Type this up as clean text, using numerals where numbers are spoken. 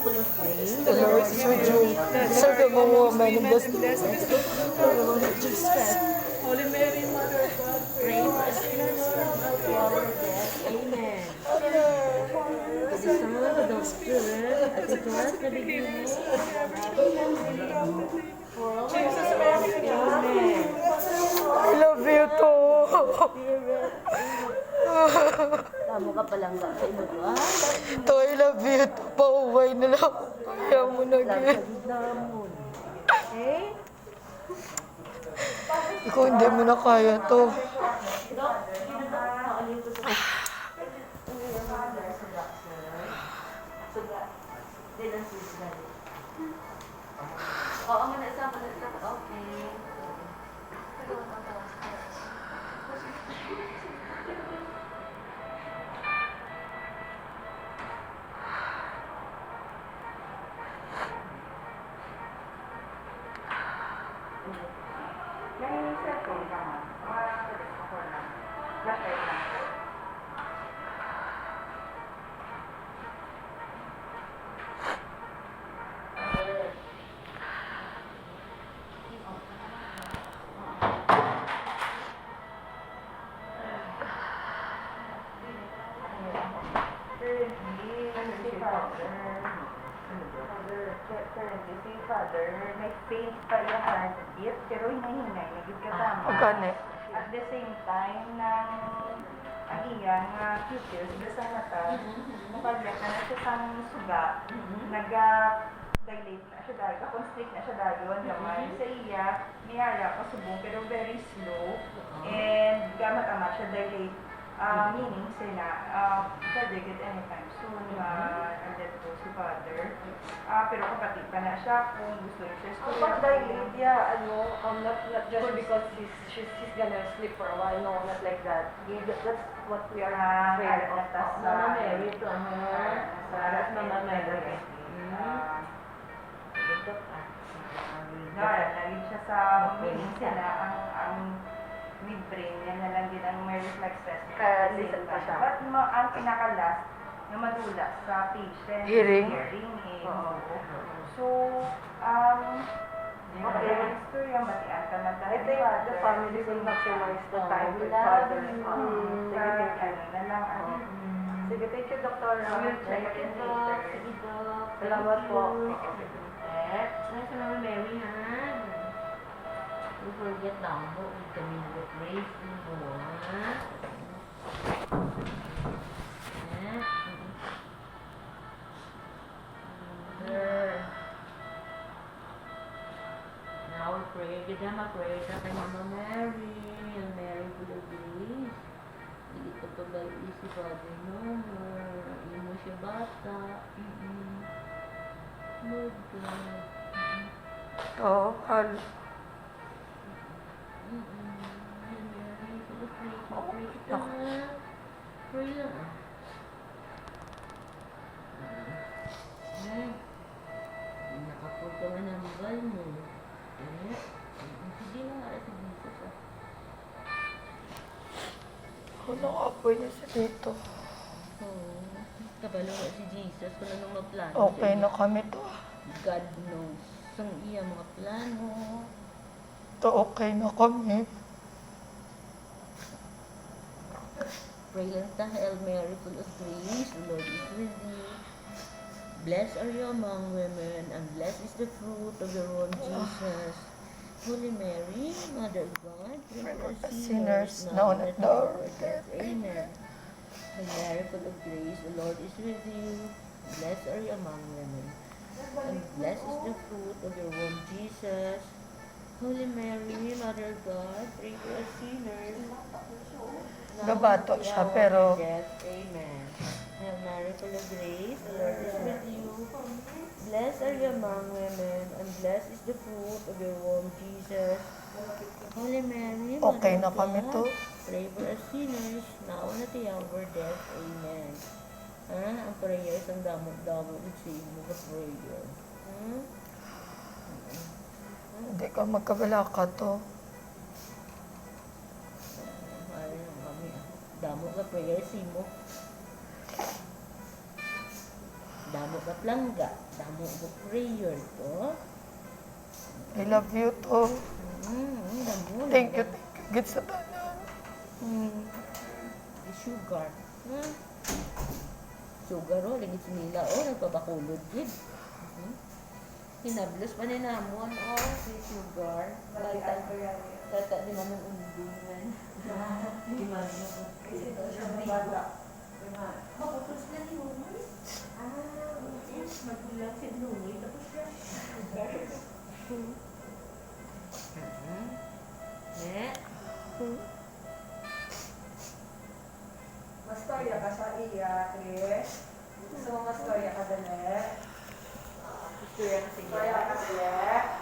full of grace. The Lord is with you. Serve the woman and bless the Jesus Christ. Holy Mary, Mother of God, Pray for us sinners now and at the hour of death. Amen. To the Son of the Spirit, as it was the beginning, for all Amen. I love you too. Spirit, tamo ka palang sa imo to, ha? To, I love you too. Pauway na lang. Kaya mo na Lagyan gid. namon. Okay? Ikaw hindi mo na kaya to. Oo, ang isa. Okay. Currently, si Father, may faint pa yung heartbeat, pero hinahinay, nagigkasama. Magkano? At the same time, ang iyang pupils, sa mata, mukagyak na siya sa suga, nag-dilate na siya dahil, constrict na siya dahil, naman. Sa iya, niyara pa subong, pero very slow, and gamat-amat siya dilate. Meaning sila, predict anytime soon, andyan po si Father. Pero kapatid pa na siya kung gusto niya siya. Pag dilate, yeah, not just because she's gonna sleep for a while, no, not like that. That's what we are afraid of. Mama Mary to That's Mama Mary. Naging siya sa meaning sila, ang midbrain, yan na lang din ang may reflex test. Kaya listen pa siya. But ang pinaka-last, na madulas sa patient, Hearing. eh. So, okay, story ang matian ka na I think the family will maximize the time with Father. Sige, thank you. na lang, Sige, thank you, Doctor. We'll check it later. Sige, Doc. Salamat po. Nice to Mama Mary, ha? Don't forget down po with the minute praise mo, ha? Now we pray. Good na mag-pray ka kay Mama Mary. Ang Mary full of grace. Hindi ko pag-alisi si Father Nomer. Hindi mo siya bata. Lord God. Oo, hal. Mary full of grace. Mag-pray ka na. Pray lang. Nakapunta ka ng bal mo. Hindi mo nga si Jesus, ah. Anong apoy niya sa dito? Oo. Kabalo nga si Jesus kung anong mga plano. Okay na kami to. God knows. Ang iya mga plano. To okay na kami. Pray lang ta, Hail Mary, full of grace, the Lord is with you. Blessed are you among women, and blessed is the fruit of your womb, Jesus. Holy Mary, Mother of God, pray for us Sinners, now and at the hour of death. Amen. Hail Mary, full of grace, the Lord is with you. Blessed are you among women, and blessed is the fruit of your womb, Jesus. Holy Mary, Mother of God, pray for us sinners. Gabato siya, pero Death. Amen. Hail Mary, full of grace, the Lord is with you. Blessed are you among women, and blessed is the fruit of your womb, Jesus. Holy Mary, okay Mother na of kami God, to. pray for us sinners, now and at the hour of our death. Amen. Ang prayer, isang damot-damot, nag-save mo ka prayer. Hindi ka magkabala ka to. Ayun kami. Damot ka prayer, simo. Damo ka plangga, damo ko prayer to. I love you to. Damo. Thank you. Good sa tanan. Sugar. Sugar o, ligit nila o, nagpabakulod gid. Hinablos pa ni namon o, si sugar. Tata di man ang undungan. Di man ang Kasi ito siya ng bata. Maputos na ni Lunay. Magbulang si Lunay. Tapos siya. Mastorya ka sa iya, Chris. Gusto mo mastorya ka dali? Gusto yan kasi Mastorya ka dali.